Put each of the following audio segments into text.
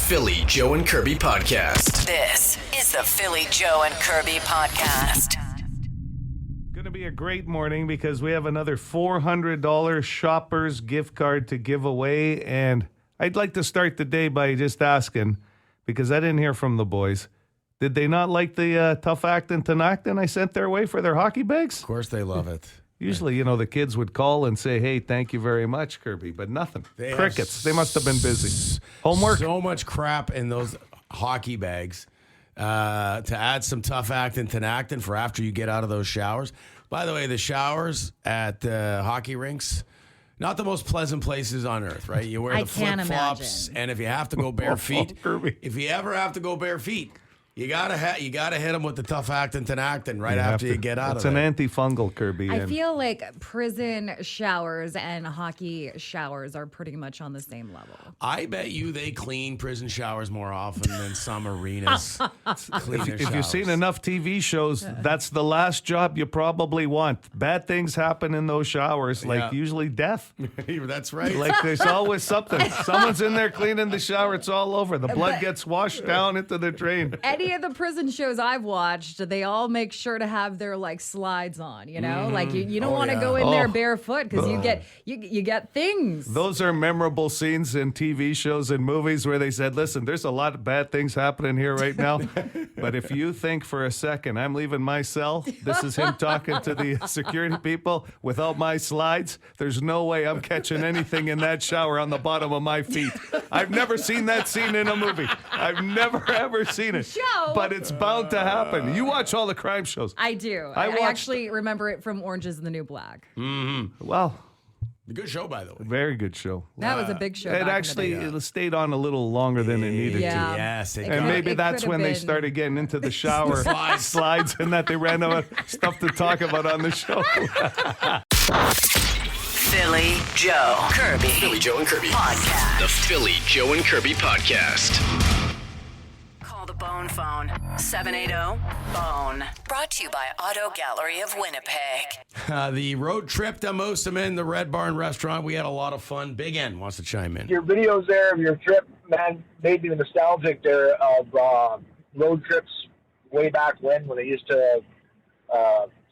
Philly Joe and Kirby podcast. This is the Philly Joe and Kirby podcast. Going to be a great morning because we have another $400 Shoppers gift card to give away. And I'd like to start the day by just asking, because I didn't hear from the boys, did they not like the Tough Actin' Tinactin I sent their way for their hockey bags? Of course they love it. Usually, you know, the kids would call and say, hey, thank you very much, Kirby, but nothing. Crickets. They must have been busy. Homework? So much crap in those hockey bags to add some Tough Actin' Tinactin for after you get out of those showers. By the way, the showers at hockey rinks, not the most pleasant places on earth, right? You wear the flip-flops, and if you have to go bare feet, if you ever have to go bare feet, you gotta hit them with the Tough Actin' Tinactin right after you get out of there. It's an antifungal, Kirby. I feel like prison showers and hockey showers are pretty much on the same level. I bet you they clean prison showers more often than some arenas clean their If showers. you've seen enough TV shows, that's the last job you probably want. Bad things happen in those showers, like usually death. That's right. Like there's always something. Someone's in there cleaning the shower. It's all over. The blood gets washed down into the drain. Any of the prison shows I've watched, they all make sure to have their like slides on, you know? Like you don't want to go in there barefoot because you get things. Those are memorable scenes in TV shows and movies where they said, listen, there's a lot of bad things happening here right now. But if you think for a second I'm leaving my cell, this is him talking to the security people without my slides, there's no way I'm catching anything in that shower on the bottom of my feet. I've never seen that scene in a movie. I've never, ever seen it. But it's bound to happen. You watch all the crime shows. I do. I actually remember it from Orange is the New Black. Mm-hmm. Well, a good show, by the way. very good show. That was a big show. It actually stayed on a little longer than it needed to. Yes, And maybe that's when they started getting into the shower slides and that they ran out of stuff to talk about on the show. Philly Joe Kirby. Philly Joe and Kirby Podcast. The Philly Joe and Kirby podcast. Call the Bone Phone. 780-BONE. Brought to you by Auto Gallery of Winnipeg. The road trip to Moosomin, the Red Barn restaurant, we had a lot of fun. Big N wants to chime in. Your videos there of your trip, man, made me nostalgic there of road trips way back when they used to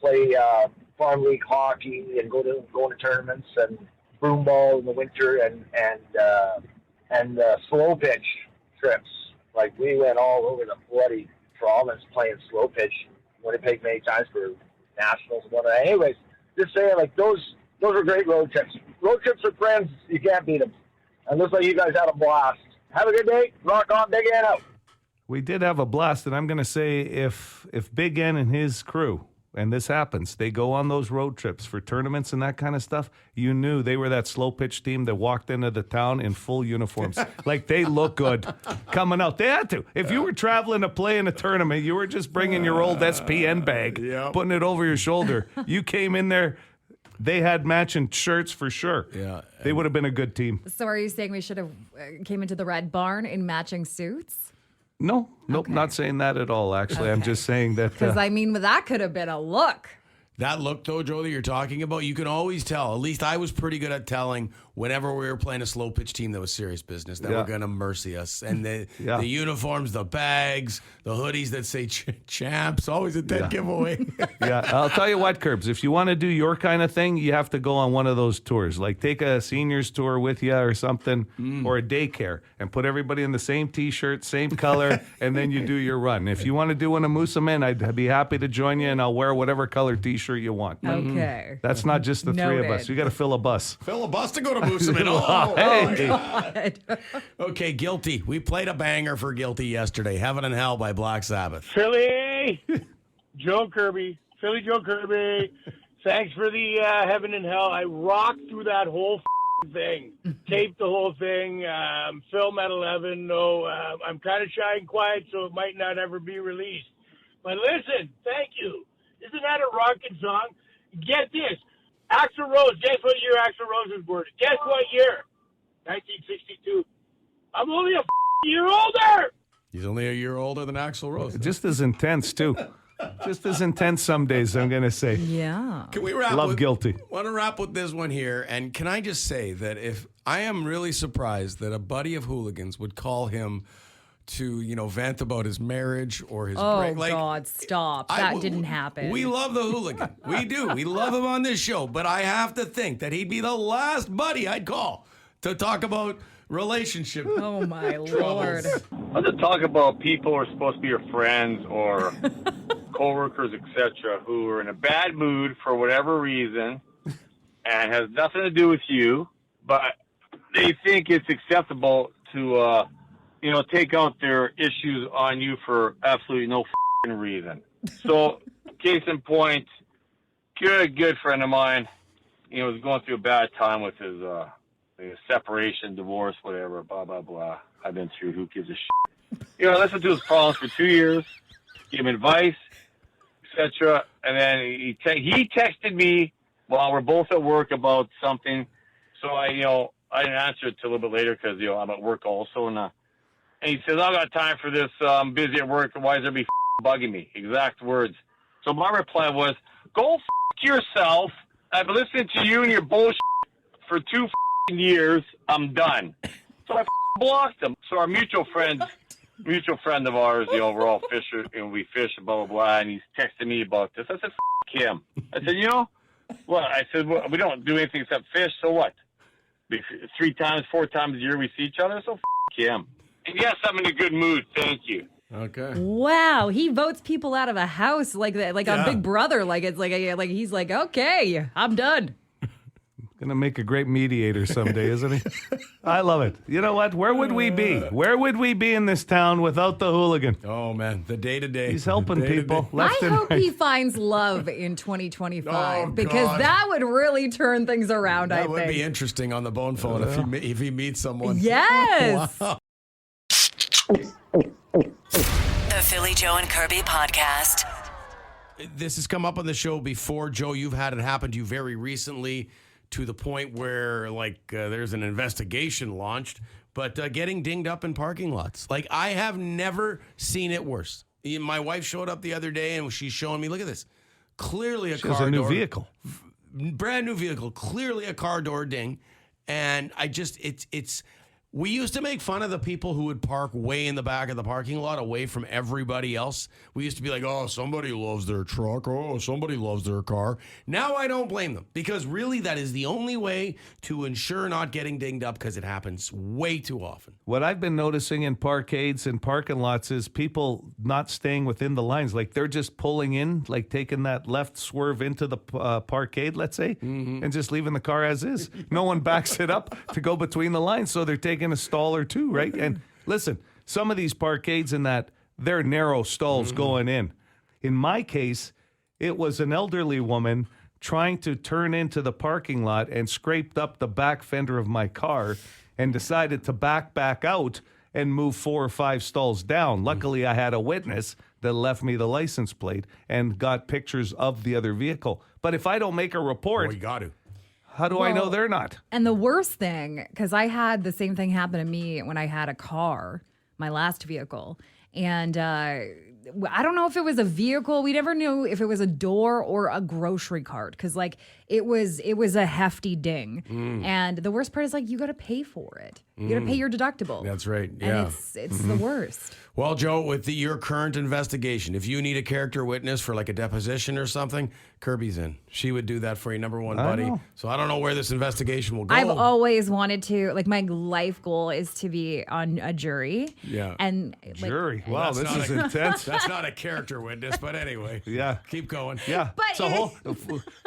play farm league hockey and go to tournaments and broom ball in the winter and slow pitch trips. Like we went all over the bloody province playing slow pitch. Winnipeg many times for nationals and whatnot. Anyways, just saying, like those were great road trips. Road trips with friends, you can't beat them. And looks like you guys had a blast. Have a good day. Rock on, Big N out. We did have a blast, and I'm going to say if Big N and his crew, and this happens, they go on those road trips for tournaments and that kind of stuff, you knew they were that slow pitch team that walked into the town in full uniforms. Like, they look good coming out. They had to. If you were traveling to play in a tournament, you were just bringing your old SPN bag, putting it over your shoulder. You came in there, they had matching shirts for sure. Yeah, they would have been a good team. So are you saying we should have came into the Red Barn in matching suits? Nope, not saying that at all, actually. I'm just saying that. Because, that could have been a look. That look, though, Joe, that you're talking about, you can always tell. At least I was pretty good at telling whenever we were playing a slow pitch team that was serious business, that were going to mercy us. And the uniforms, the bags, the hoodies that say champs, always a dead giveaway. I'll tell you what, Curbs, if you want to do your kind of thing, you have to go on one of those tours. Like take a seniors tour with you or something, or a daycare, and put everybody in the same T-shirt, same color, and then you do your run. If you want to do one of Moosomin, I'd be happy to join you, and I'll wear whatever color T-shirt you want. Okay. That's not just the three of us. You got to fill a bus. Fill a bus to go to Moosomin. God. Okay, Guilty. We played a banger for Guilty yesterday. Heaven and Hell by Black Sabbath. Philly Joe Kirby. Philly Joe Kirby. Thanks for the Heaven and Hell. I rocked through that whole thing. Taped the whole thing. Film at 11. No, I'm kind of shy and quiet, so it might not ever be released. But listen, thank you. Isn't that a rocking song? Get this. Axl Rose. Guess what year Axl Rose was born? Guess what year? 1962. I'm only a year older. He's only a year older than Axl Rose. Just as intense, too. Just as intense some days, I'm going to say. Yeah. Can we wrap? Love guilty. Want to wrap with this one here? And can I just say that if I am really surprised that a buddy of Hooligans would call him to vent about his marriage or his Oh, break. Like, God, stop. That didn't happen. We love the Hooligan. We do. We love him on this show. But I have to think that he'd be the last buddy I'd call to talk about relationship. Oh, my Lord. Let's just talk about people who are supposed to be your friends or coworkers, etc., who are in a bad mood for whatever reason and has nothing to do with you, but they think it's acceptable to, take out their issues on you for absolutely no reason. So, case in point, good friend of mine, was going through a bad time with his separation, divorce, whatever, blah, blah, blah. I've been through, who gives a shit. I listened to his problems for 2 years, gave him advice, etc. And then he texted me while we're both at work about something. So I didn't answer it till a little bit later because, I'm at work also. And he says, I don't got time for this. I'm busy at work. Why is everybody bugging me? Exact words. So my reply was, go yourself. I've been listening to you and your bullshit for 2 years. I'm done. So I blocked him. So our mutual friend of ours, we're all fishers and we fish, blah, blah, blah. And he's texting me about this. I said, him. I said, what? I said, well, we don't do anything except fish. So what? 3 times, 4 times a year we see each other. So him. And yes, I'm in a good mood. Thank you. Okay. Wow, he votes people out of a house like that, like on Big Brother. Like it's like he's like, okay, I'm done. Going to make a great mediator someday, isn't he? I love it. You know what? Where would we be? Where would we be in this town without the Hooligan? Oh, man. The day-to-day. He's helping people. Left I and hope right. he finds love in 2025 Oh, because God. that would really turn things around, I That think. would be interesting on the bone phone if he meets someone. Yes. Wow. The Philly Joe and Kirby podcast. This has come up on the show before. Joe, you've had it happen to you very recently to the point where, there's an investigation launched, but getting dinged up in parking lots. Like, I have never seen it worse. My wife showed up the other day, and she's showing me, look at this. Clearly a She car has a new door. vehicle. Brand new vehicle. Clearly a car door ding. And it's... We used to make fun of the people who would park way in the back of the parking lot away from everybody else. We used to be like, oh, somebody loves their truck. Oh, somebody loves their car. Now I don't blame them because really that is the only way to ensure not getting dinged up because it happens way too often. What I've been noticing in parkades and parking lots is people not staying within the lines. Like they're just pulling in, like taking that left swerve into the parkade, let's say, and just leaving the car as is. No one backs it up to go between the lines. So they're taking a stall or two, right? And listen, some of these parkades in that, they're narrow stalls going in. In my case, it was an elderly woman trying to turn into the parking lot and scraped up the back fender of my car and decided to back out and move 4 or 5 stalls down. Luckily, I had a witness that left me the license plate and got pictures of the other vehicle. But if I don't make a report, Well, you got to. how do I know they're not? And the worst thing, because I had the same thing happen to me when I had a car, my last vehicle. And I don't know if it was a vehicle. We never knew if it was a door or a grocery cart because it was a hefty ding. And the worst part is you got to pay for it. You got to pay your deductible. That's right. And Yeah. it's the worst. Well, Joe, with your current investigation, if you need a character witness for a deposition or something, Kirby's in. She would do that for you, number one, buddy. know. So I don't know where this investigation will go. I've always wanted to, my life goal is to be on a jury. Yeah. And Jury. Wow, that's this not is a- Intense. That's not a character witness, but anyway. Yeah. Keep going. Yeah. But it's a whole,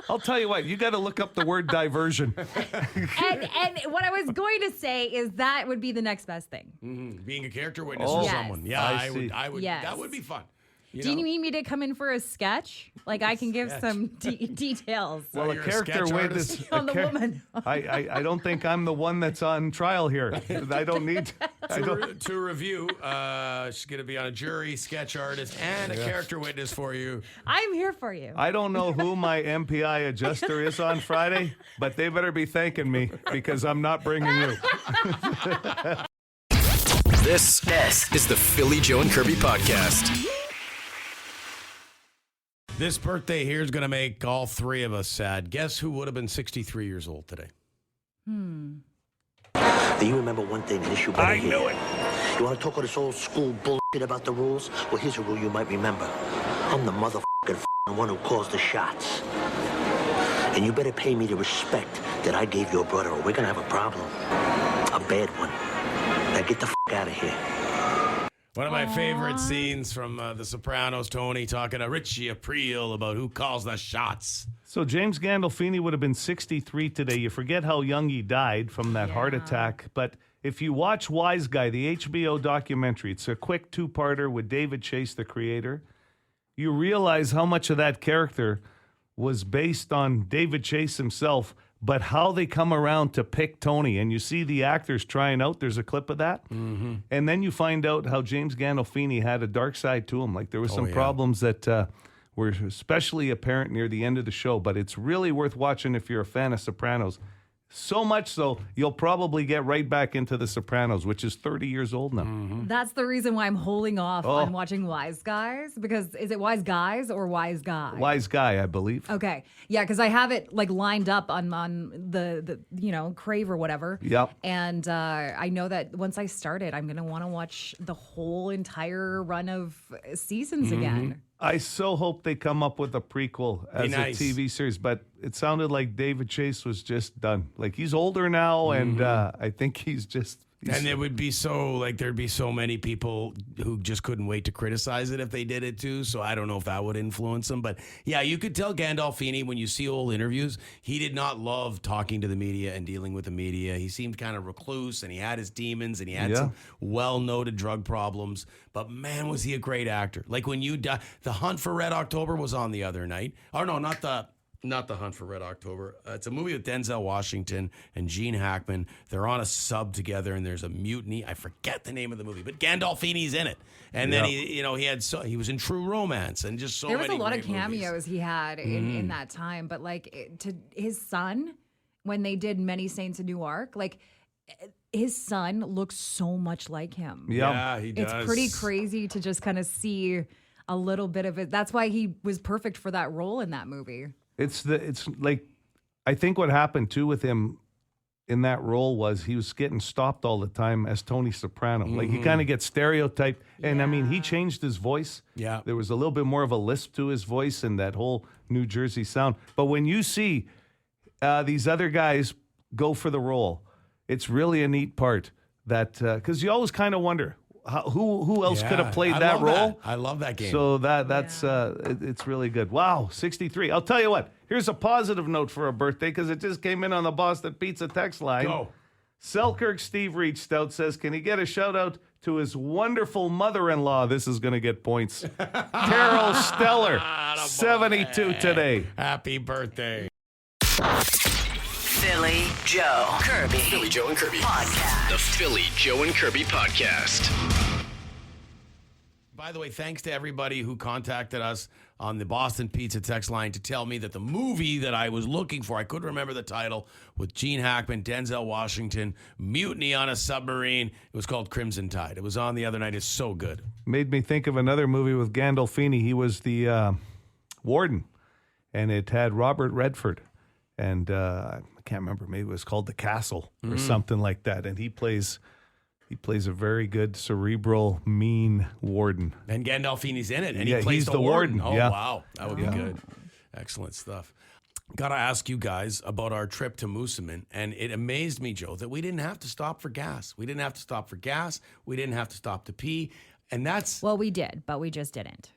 I'll tell you what, you got to look up the word diversion. and what I was going to say is that would be the next best thing. Being a character witness Oh. for Yes. someone. Yeah, I I see. would. Yes. That would be fun. Do you need me to come in for a sketch? I can give some details Well, a you're a character sketch witness. artist? on the woman. I don't think I'm the one that's on trial here. I don't need. I don't. To review, she's going to be on a jury, sketch artist, and a character witness for you. I'm here for you. I don't know who my MPI adjuster is on Friday, but they better be thanking me because I'm not bringing you. This is the Philly Joe and Kirby podcast. This birthday here is going to make all three of us sad. Guess who would have been 63 years old today? Do you remember one thing, and this you better hear? knew it. You want to talk all this old school bullshit about the rules? Well, here's a rule you might remember. I'm the motherfucking one who calls the shots. And you better pay me the respect that I gave your brother, or we're going to have a problem. A bad one. Now get the out of here. One of my favorite scenes from The Sopranos, Tony talking to Richie Aprile about who calls the shots. So James Gandolfini would have been 63 today. You forget how young he died from that heart attack. But if you watch Wise Guy, the HBO documentary, it's a quick two-parter with David Chase, the creator. You realize how much of that character was based on David Chase himself, but how they come around to pick Tony. And you see the actors trying out. There's a clip of that. Mm-hmm. And then you find out how James Gandolfini had a dark side to him. Like there was some problems that were especially apparent near the end of the show. But it's really worth watching if you're a fan of Sopranos. So much so, you'll probably get right back into The Sopranos, which is 30 years old now. Mm-hmm. That's the reason why I'm holding off on watching Wise Guys. Because is it Wise Guys or Wise Guy? Wise Guy, I believe. Okay. Yeah, because I have it like lined up on the Crave or whatever. Yep. And I know that once I start it, I'm going to want to watch the whole entire run of seasons again. I so hope they come up with a prequel as a TV series, but it sounded like David Chase was just done. Like he's older now, and I think he's just. And it would be there'd be so many people who just couldn't wait to criticize it if they did it too. So I don't know if that would influence him. But yeah, you could tell Gandolfini when you see old interviews, he did not love talking to the media and dealing with the media. He seemed kind of recluse and he had his demons and he had some well-noted drug problems. But man, was he a great actor. Like when The Hunt for Red October was on the other night. Oh, no, not The Hunt for Red October. It's a movie with Denzel Washington and Gene Hackman. They're on a sub together, and there's a mutiny. I forget the name of the movie, but Gandolfini's in it. And then he was in True Romance, and just so many. There was a lot of great cameos movies. he had in that time, but to his son, when they did Many Saints of Newark, his son looks so much like him. Yeah, he does. It's pretty crazy to just kind of see a little bit of it. That's why he was perfect for that role in that movie. It's like, I think what happened too with him in that role was he was getting stopped all the time as Tony Soprano. Like he kind of gets stereotyped. And I mean, he changed his voice. Yeah. There was a little bit more of a lisp to his voice and that whole New Jersey sound. But when you see these other guys go for the role, it's really a neat part that, because you always kind of wonder, who else could have played that role? I love that game. So that's it's really good. Wow, 63. I'll tell you what. Here's a positive note for a birthday because it just came in on the Boston Pizza text line. Go. Selkirk Steve reached out, says, can he get a shout out to his wonderful mother-in-law? This is going to get points. Carol Stellar, 72 today. Happy birthday. Philly Joe Kirby. Philly Joe and Kirby. Podcast. The Philly Joe and Kirby Podcast. By the way, thanks to everybody who contacted us on the Boston Pizza text line to tell me that the movie that I was looking for, I couldn't remember the title, with Gene Hackman, Denzel Washington, mutiny on a submarine. It was called Crimson Tide. It was on the other night. It's so good. Made me think of another movie with Gandolfini. He was the warden, and it had Robert Redford. And I can't remember, maybe it was called The Castle or something like that. And he plays a very good cerebral, mean warden. And Gandolfini's in it, and Yeah, he plays he's the the warden. Oh, Yeah. wow. That would be good. Excellent stuff. Got to ask you guys about our trip to Moosomin, and it amazed me, Joe, that we didn't have to stop for gas. We didn't have to stop for gas. We didn't have to stop to pee, and that's... Well, we did, but we just didn't.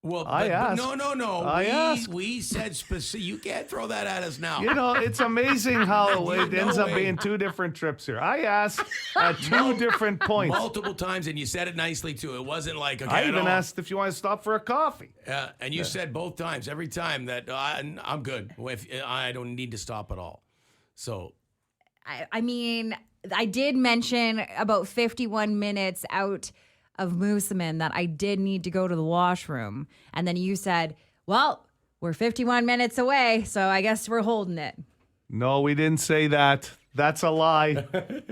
Well, I asked. No. I asked. We said specific. You can't throw that at us now. You know, it's amazing how it ends up being two different trips here. I asked at two different points. Multiple times, and you said it nicely, too. It wasn't like, okay, I even asked if you want to stop for a coffee. And you said both times, every time, that I'm good. If I don't need to stop at all. So... I mean, I did mention about 51 minutes out of Moosomin that I did need to go to the washroom. And then you said, well, we're 51 minutes away, so I guess we're holding it. No, we didn't say that. That's a lie.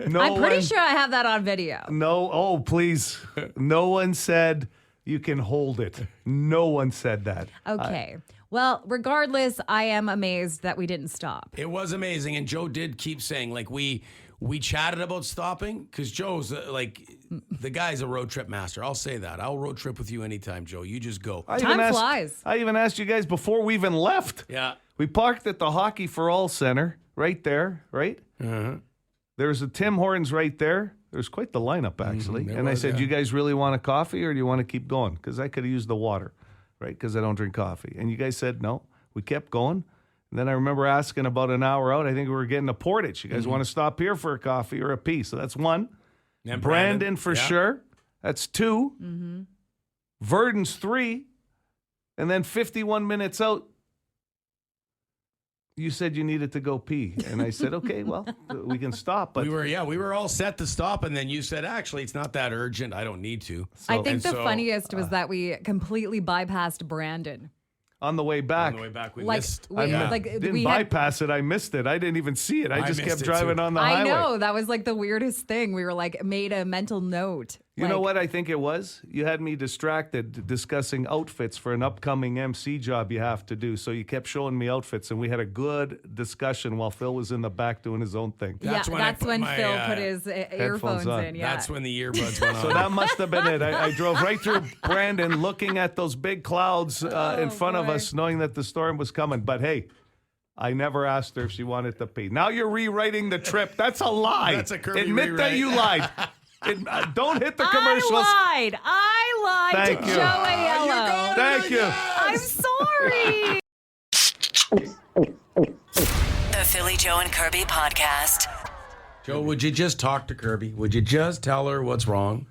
No I'm pretty sure I have that on video. No, oh, please. No one said You can hold it. No one said that. Okay. Well, regardless, I am amazed that we didn't stop. It was amazing, and Joe did keep saying, like, we chatted about stopping, because Joe's, the guy's a road trip master. I'll say that. I'll road trip with you anytime, Joe. You just go. Time flies. I even asked you guys before we even left. Yeah. We parked at the Hockey for All Center, right there, right? Uh-huh. There's a Tim Hortons right there. There's quite the lineup, actually. And I said, you guys really want a coffee or do you want to keep going? Because I could have used the water, right? Because I don't drink coffee. And you guys said no. We kept going. And then I remember asking about an hour out. I think we were getting to Portage. You guys want to stop here for a coffee or a pee? So that's one. And Brandon for sure. That's two. Mm-hmm. Verdon's three. And then 51 minutes out, you said you needed to go pee. And I said, okay, well, we can stop. But we were all set to stop, and then you said, actually, it's not that urgent. I don't need to. I think the funniest was that we completely bypassed Brandon. On the way back. We missed. Didn't bypass it. I missed it. I didn't even see it. I just kept driving on the highway. I know. That was like the weirdest thing. We were like, made a mental note. You know what I think it was? You had me distracted discussing outfits for an upcoming MC job you have to do. So you kept showing me outfits, and we had a good discussion while Phil was in the back doing his own thing. That's when Phil put his earphones in. Yeah. That's when the earbuds went on. So that must have been it. I drove right through Brandon looking at those big clouds in front of us, knowing that the storm was coming. But hey, I never asked her if she wanted to pee. Now you're rewriting the trip. That's a lie. That's a Kirby Admit rewrite. that you lied. Don't hit the commercials. I lied Thank to you. Joe Aiello. Thank you. I'm sorry. The Philly Joe and Kirby podcast. Joe, would you just talk to Kirby? Would you just tell her what's wrong?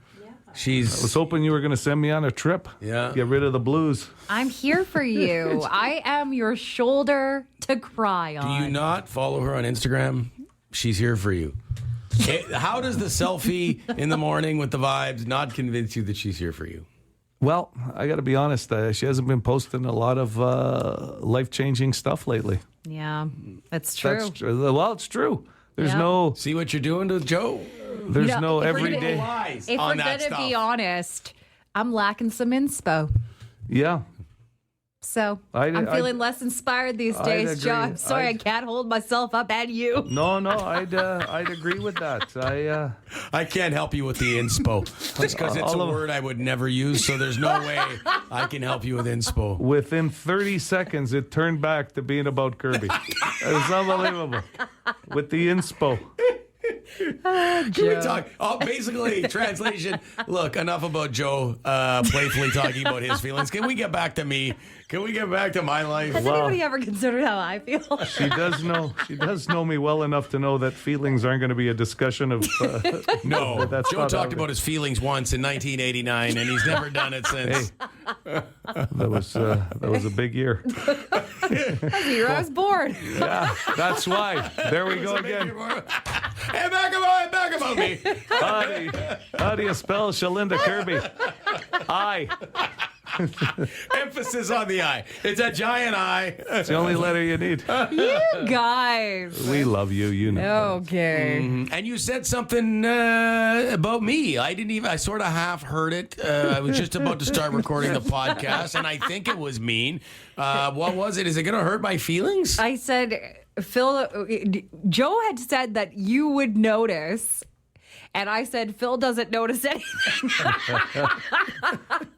I was hoping you were going to send me on a trip. Yeah. Get rid of the blues. I'm here for you. I am your shoulder to cry on. Do you not follow her on Instagram? She's here for you. How does the selfie in the morning with the vibes not convince you that she's here for you? Well, I got to be honest. She hasn't been posting a lot of life-changing stuff lately. Yeah, that's true. That's true. Well, it's true. There's no... See what you're doing to Joe? There's no everyday... lies If on we're that going to stuff. be honest, I'm lacking some inspo. Yeah. So I'm feeling less inspired these days, agree. Joe. I'm sorry I can't hold myself up and you. No, I'd agree with that. I can't help you with the inspo. Just because it's a word I would never use, so there's no way I can help you with inspo. Within 30 seconds, it turned back to being about Kirby. It's unbelievable. With the inspo. Can we talk? Oh, basically, translation. Look, enough about Joe playfully talking about his feelings. Can we get back to me? Can we get back to my life? Has anybody ever considered how I feel? She does know me well enough to know that feelings aren't going to be a discussion of. No, that's Joe talked about his feelings once in 1989, and he's never done it since. Hey, that was a big year. That's the year I was born. Yeah, that's why. There we go again. Hey, back about me. How do you spell Shalinda Kirby? I. Emphasis on the I. It's a giant I. It's the only letter you need. You guys. We love you. You know. Okay. And you said something about me. I sort of half heard it. I was just about to start recording the podcast, and I think it was mean. What was it? Is it going to hurt my feelings? I said, Joe had said that you would notice. And I said, Phil doesn't notice anything.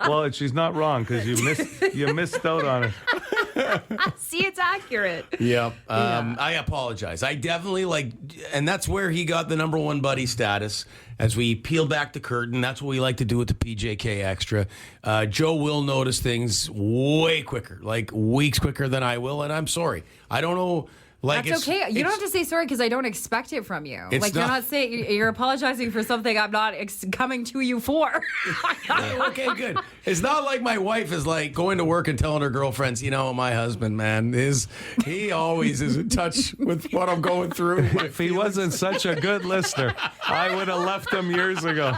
Well, she's not wrong because you missed out on it. See, it's accurate. Yep. I apologize. I definitely and that's where he got the number one buddy status. As we peel back the curtain, that's what we like to do with the PJK Extra. Joe will notice things way quicker, like weeks quicker than I will, and I'm sorry. I don't know. That's okay. You don't have to say sorry because I don't expect it from you. You're not saying you're apologizing for something I'm not coming to you for. Okay, good. It's not like my wife is going to work and telling her girlfriends, my husband, man, he always is in touch with what I'm going through. If he wasn't such a good listener, I would have left him years ago.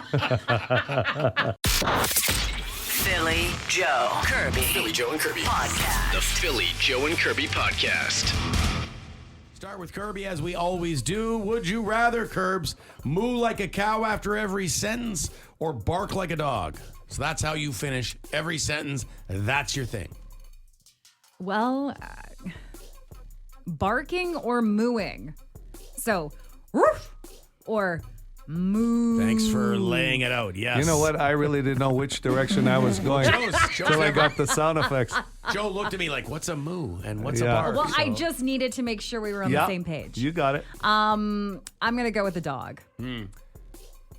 Philly Joe Kirby. Philly Joe and Kirby Podcast. The Philly Joe and Kirby podcast. Start with Kirby as we always do. Would you rather, Curbs, moo like a cow after every sentence or bark like a dog? So that's how you finish every sentence. That's your thing. Well, barking or mooing. So, woof or moo. Thanks for laying it out. Yes. You know what? I really didn't know which direction I was going until I got the sound effects. Joe looked at me like, what's a moo and what's Yeah. a bark? Well, I So- just needed to make sure we were on the same page. You got it. I'm gonna go with the dog.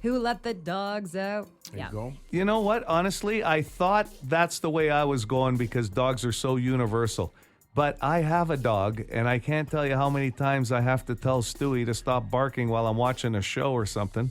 Who let the dogs out? There you go. You know what? Honestly, I thought that's the way I was going because dogs are so universal. But I have a dog, and I can't tell you how many times I have to tell Stewie to stop barking while I'm watching a show or something.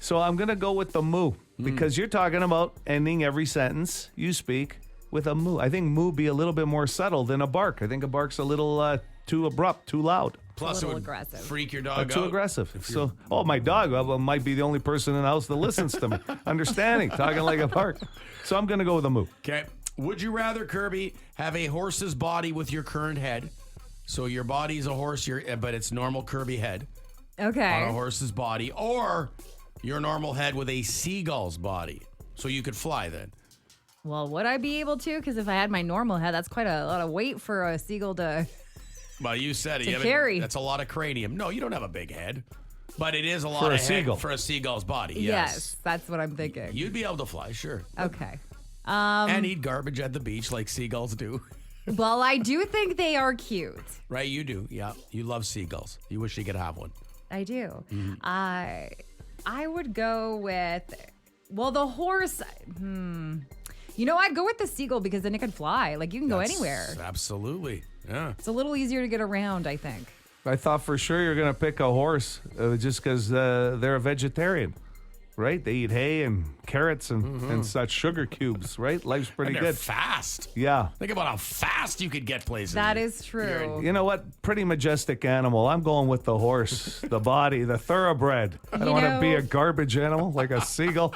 So I'm going to go with the moo because you're talking about ending every sentence you speak with a moo. I think moo be a little bit more subtle than a bark. I think a bark's a little too abrupt, too loud. Plus, it little would aggressive. freak your dog out. Too aggressive. So, my dog might be the only person in the house that listens to me. Understanding, talking like a bark. So I'm going to go with a moo. Okay. Would you rather, Kirby, have a horse's body with your current head? So your body's a horse, but it's normal Kirby head on a Okay. horse's body, or your normal head with a seagull's body, so you could fly then. Well, would I be able to? Because if I had my normal head, that's quite a lot of weight for a seagull to. Well, you said it. To You haven't- carry. That's a lot of cranium. No, you don't have a big head, but it is a lot For a of head seagull. for a seagull's body. Yes, that's what I'm thinking. You'd be able to fly, sure. Okay. And eat garbage at the beach like seagulls do. Well, I do think they are cute. Right, you do. Yeah, you love seagulls. You wish you could have one. I do. Mm-hmm. I would go with, well, the horse. You know, I'd go with the seagull because then it could fly. Like, you can go anywhere. Absolutely. Yeah. It's a little easier to get around, I think. I thought for sure you're going to pick a horse just because they're a vegetarian, right? They eat hay and carrots and such, sugar cubes, right? Life's pretty And they're good. fast. Yeah. Think about how fast you could get places. That is true. You know what? Pretty majestic animal. I'm going with the horse, the body, the thoroughbred. I don't You want to be know- a garbage animal like a seagull.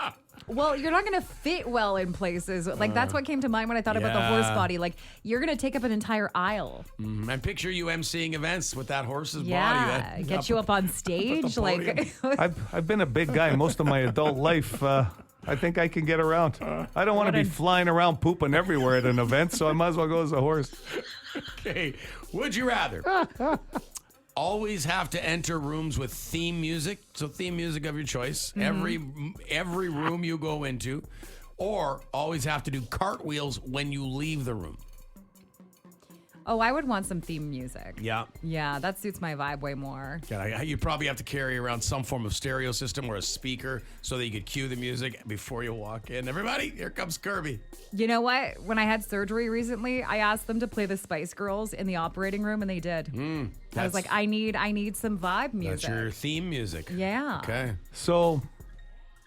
Well, you're not going to fit well in places. Like, that's what came to mind when I thought about the horse yeah. Body. Like, you're going to take up an entire aisle. And picture you emceeing events with that horse's Yeah. body. Get you up on stage. Like, I've been a big guy most of my adult life. I think I can get around. I don't want to be flying around pooping everywhere at an event, so I might as well go as a horse. Okay. Would you rather always have to enter rooms with theme music? So theme music of your choice. Every room you go into, or always have to do cartwheels when you leave the room. oh, I would want some theme music. Yeah. Yeah, that suits my vibe way more. You probably have to carry around some form of stereo system or a speaker so that you could cue the music before you walk in. Everybody, here comes Kirby. You know what? When I had surgery recently, I asked them to play the Spice Girls in the operating room, and they did. I was like, I need some vibe music. That's your theme music. Yeah. Okay. So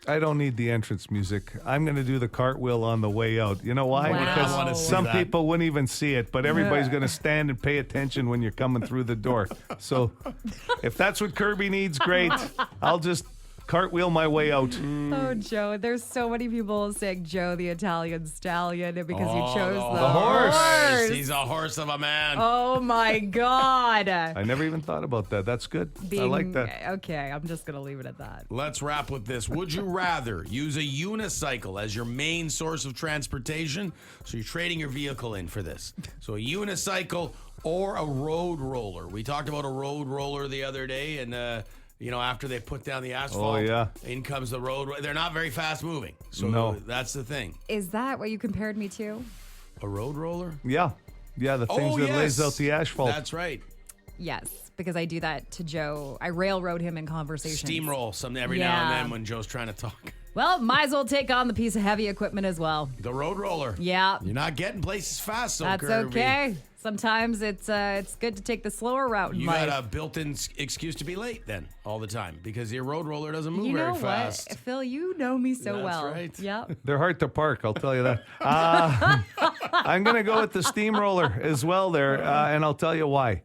I don't need the entrance music. I'm going to do the cartwheel on the way out. You know why? Wow. Because I wanna see some that. people wouldn't even see it, but everybody's Yeah. going to stand and pay attention when you're coming through the door. So if that's what Kirby needs, great. I'll just cartwheel my way out. Oh, Joe, there's so many people saying Joe the Italian stallion because you chose the horse. He's a horse of a man. Oh my God. I never even thought about that. That's good. I like that. Okay, I'm just going to leave it at that. Let's wrap with this. Would you rather use a unicycle as your main source of transportation? So you're trading your vehicle in for this. So a unicycle or a road roller. We talked about a road roller the other day, and after they put down the asphalt, in comes the road. They're not very fast moving. So No. that's the thing. Is that what you compared me to? A road roller? Yeah. Yeah, the things that lays out the asphalt. That's right. Yes, because I do that to Joe. I railroad him in conversation. Steamroll every now and then when Joe's trying to talk. Well, might as well take on the piece of heavy equipment as well. The road roller. Yeah. You're not getting places fast, so That's Kirby. okay. Sometimes it's good to take the slower route in You life. got a built-in excuse to be late then all the time because your road roller doesn't move You know very fast. what, Phil? You know me so That's well. right. Yep. They're hard to park, I'll tell you that. I'm going to go with the steamroller as well there, and I'll tell you why.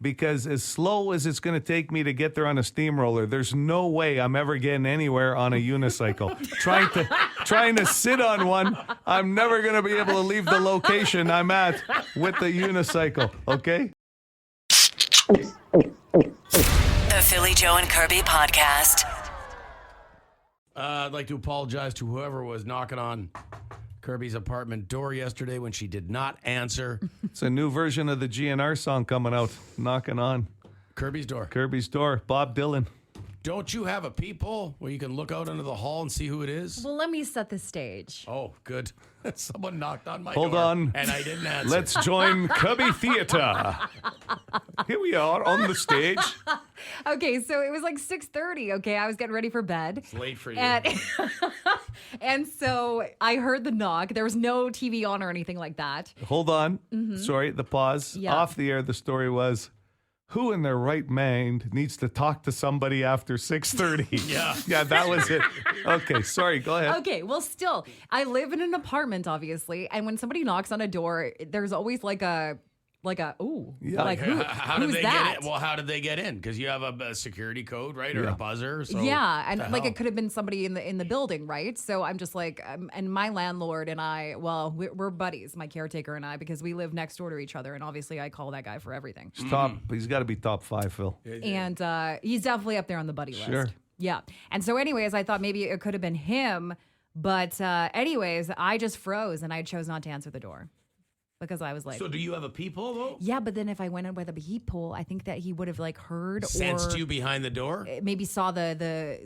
Because as slow as it's going to take me to get there on a steamroller, there's no way I'm ever getting anywhere on a unicycle. Trying to sit on one, I'm never going to be able to leave the location I'm at with the unicycle, okay? The Philly Joe and Kirby podcast. I'd like to apologize to whoever was knocking on Kirby's apartment door yesterday when she did not answer. It's a new version of the GNR song coming out, knocking on Kirby's door. Kirby's door. Bob Dylan. Don't you have a peephole where you can look out into the hall and see who it is? Well, let me set the stage. Oh, good. Someone knocked on my Hold door. on. And I didn't answer. Let's join Kirby Theater. Here we are on the stage. Okay, so it was like 6:30. Okay, I was getting ready for bed. It's late for you. And so I heard the knock. There was no TV on or anything like that. Hold on. Sorry, the pause. Yeah. Off the air, the story was, who in their right mind needs to talk to somebody after 6:30? Yeah. Yeah, that was it. Okay, sorry, go ahead. Okay, well, still, I live in an apartment, obviously, and when somebody knocks on a door, there's always like a ooh, Yeah. like How did who's they that? get in? Well, how did they get in? Because you have a security code, right, or Yeah. a buzzer. So Yeah, and what the like hell? it could have been somebody in the building, right? So I'm just like, and my landlord and I, well, we're buddies, my caretaker and I, because we live next door to each other, and obviously I call that guy for everything. He's got to be top 5, Phil. And he's definitely up there on the buddy list. Sure. Yeah. And so, anyways, I thought maybe it could have been him, but anyways, I just froze and I chose not to answer the door because I was like, So do you have a peephole though? yeah, but then if I went in with a peephole, I think that he would have like heard Sensed or you behind the door. maybe saw the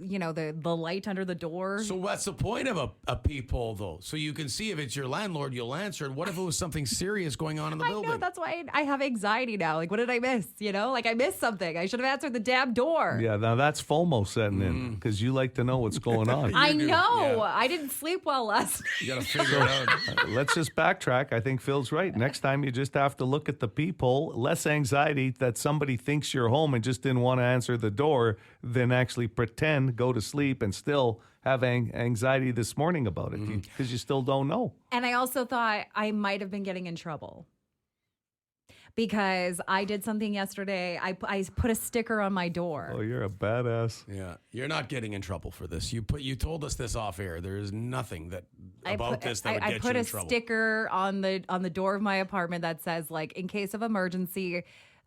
light under the door. So what's the point of a peephole though? So you can see if it's your landlord, you'll answer. And what if it was something serious going on in the I building? know, that's why I have anxiety now. Like, what did I miss? Like I missed something. I should have answered the damn door. Yeah, now that's FOMO setting in because you like to know what's going on. I You do, know. yeah. I didn't sleep well last night. You got to figure it out. Let's just backtrack. I think Phil's right. Next time you just have to look at the peephole. Less anxiety that somebody thinks you're home and just didn't want to answer the door than actually pretend, go to sleep, and still have anxiety this morning about it because you still don't know. And I also thought I might have been getting in trouble because I did something yesterday. I put a sticker on my door. Oh, you're a badass. Yeah, you're not getting in trouble for this. You told us this off air. There is nothing that about this that would I get put you a in trouble. sticker on the door of my apartment that says, like, in case of emergency,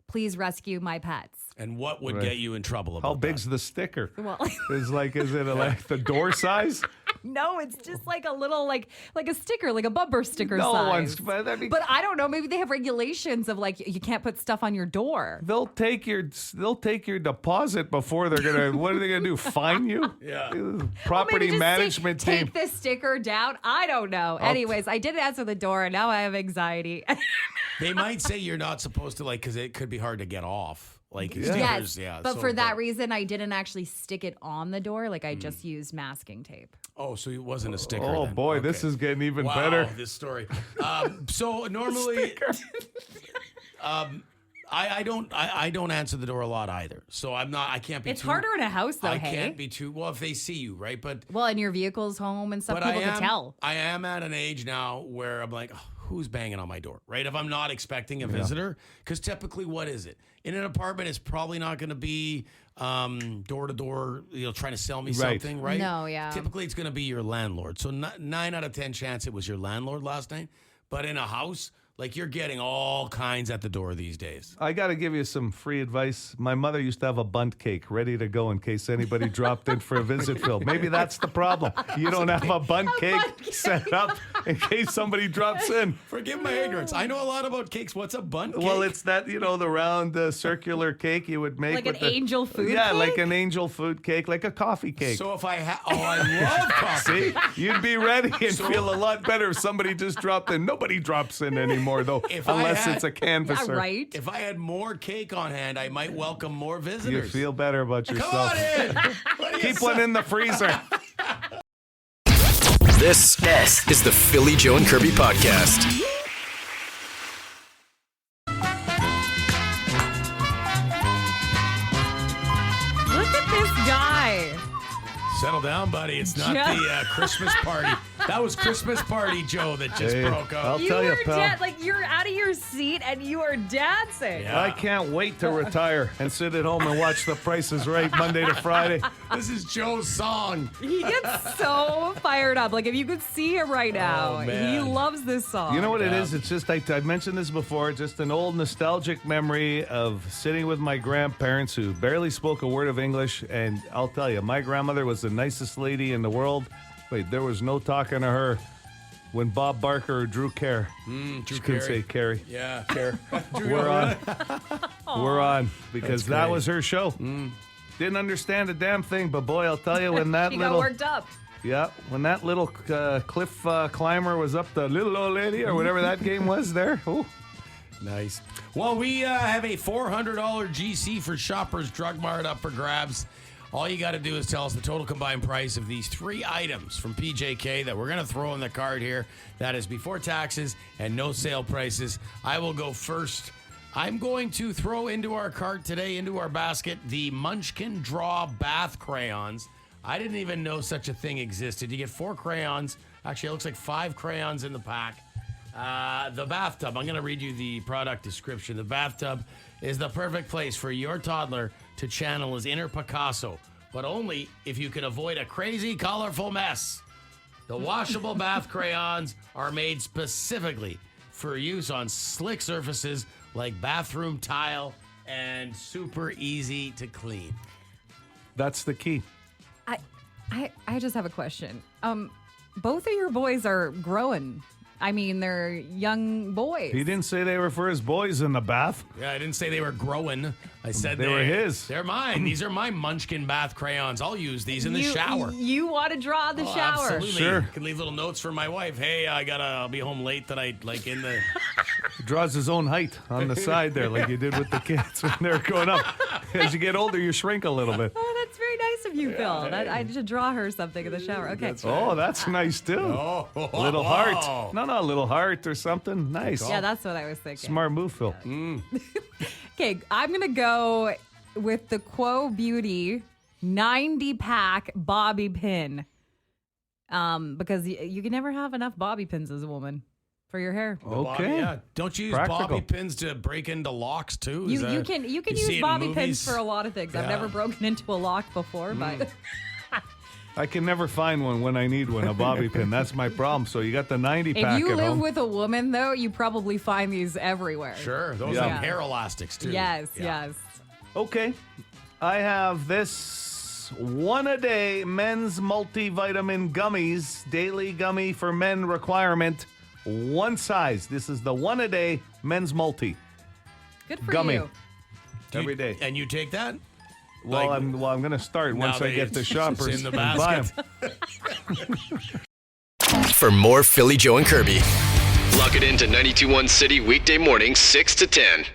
please rescue my pets. And what would Right. get you in trouble about How big's the sticker? Well, Is it like the door size? no, it's just like a little like a sticker, like a bumper sticker No size. one's. But I mean, But I don't know. Maybe they have regulations of like you can't put stuff on your door. they'll take your deposit before they're gonna. What are they gonna do? Fine you? Yeah. Property Maybe just management team. Take the sticker down. I don't know. Anyways, I did answer the door, and now I have anxiety. They might say you're not supposed to, like, because it could be hard to get off. Like stickers, yes, yeah. but so- for that reason, I didn't actually stick it on the door. Like I just used masking tape. Oh, so it wasn't a sticker. Oh then. boy, this Okay. is getting even Wow, better. this story. So normally, I don't answer the door a lot either. So I can't be. It's too, harder in a house, though. I hey? can't be too. Well, if they see you, right? But Well, and your vehicle's home and stuff. but People can tell. I am at an age now where I'm like, oh, who's banging on my door, right? If I'm not expecting a visitor, because typically, what is it? In an apartment, it's probably not going to be door to door, trying to sell me Right. something, right? No, yeah. Typically, it's going to be your landlord. So 9 out of 10 chance it was your landlord last night. But in a house, like you're getting all kinds at the door these days. I got to give you some free advice. My mother used to have a bundt cake ready to go in case anybody dropped in for a visit, Phil. Maybe that's the problem. You don't have a bundt cake set up in case somebody drops in. Forgive my ignorance. I know a lot about cakes. What's a bundt cake? Well, it's that, the round circular cake you would make. Like with an angel food Yeah, cake? like an angel food cake, like a coffee cake. So if I I love coffee. See, you'd be ready and feel a lot better if somebody just dropped in. Nobody drops in anymore, though, If I unless had- it's a canvasser. Yeah, right. If I had more cake on hand, I might welcome more You visitors. feel better about Come yourself. on in. What do you Keep say? one in the freezer. This is the Philly Joe and Kirby podcast. Look at this guy. Settle down, buddy. It's not Joe. the Christmas party. That was Christmas party Joe that just Hey, broke I'll out. tell you, pal. like you're out of your seat and you are dancing. Yeah. I can't wait to retire and sit at home and watch The Price is Right Monday to Friday. This is Joe's song. He gets so fired up. Like, if you could see him right now, he man. loves this song. You know what it is? It's just, I mentioned this before, just an old nostalgic memory of sitting with my grandparents who barely spoke a word of English. And I'll tell you, my grandmother was the nicest lady in the world. Wait, there was no talking to her when Bob Barker or Drew Kerr. Drew Just couldn't say Carrie. Yeah, Kerr. We're on. We're on. Because that great. was her show. Didn't understand a damn thing, but boy, I'll tell you, when that She little... got worked up. Yeah, when that little cliff climber was up the little old lady or whatever that game was there. Ooh. Nice. Well, we have a $400 GC for Shoppers Drug Mart up for grabs. All you got to do is tell us the total combined price of these 3 items from PJK that we're going to throw in the card here. That is before taxes and no sale prices. I will go first. I'm going to throw into our cart today, into our basket, the Munchkin Draw Bath Crayons. I didn't even know such a thing existed. You get 4 crayons. Actually, it looks like 5 crayons in the pack. The bathtub, I'm going to read you the product description. The bathtub is the perfect place for your toddler to channel his inner Picasso, but only if you can avoid a crazy, colorful mess. The washable bath crayons are made specifically for use on slick surfaces like bathroom tile and super easy to clean. That's the key. I just have a question. Both of your boys are growing. I mean, they're young boys. He didn't say they were for his boys in the bath. Yeah, I didn't say they were growing. I said They were his. They're mine. These are my Munchkin bath crayons. I'll use these in the shower. You want to draw the Oh, shower. Absolutely. Sure. Can leave little notes for my wife. Hey, I'll be home late tonight, like in the... He draws his own height on the side there, like you did with the kids when they're growing up. As you get older, you shrink a little bit. Oh, that's very nice of you, Phil. I should draw her something in the shower. Okay. Oh, that's nice too. Oh, A little heart. No, a little heart or something. Nice. Yeah, that's what I was thinking. Smart move, Phil. Okay, I'm going to go with the Quo Beauty 90-pack bobby pin. Because you can never have enough bobby pins as a woman for your hair. Okay. Yeah. Don't you use Practical. bobby pins to break into locks too? You can see use it in bobby movies? pins for a lot of things. I've Yeah. never broken into a lock before, but I can never find one when I need one, a bobby pin. That's my problem. So you got the 90 pack if you at live home. with a woman, though, you probably find these everywhere. Sure. Those Yeah. have hair elastics too. Yes, Yeah. yes. Okay. I have this one-a-day men's multivitamin gummies, daily gummy for men requirement, one size. This is the one-a-day men's multi. Good for Gummy. you. Every day. And you take that? Well, Like- I'm going to start once Now I get that the it's shoppers in the and buy 'em. basket. For more Philly, Joe, and Kirby, lock it into 92.1 City weekday mornings 6 to 10.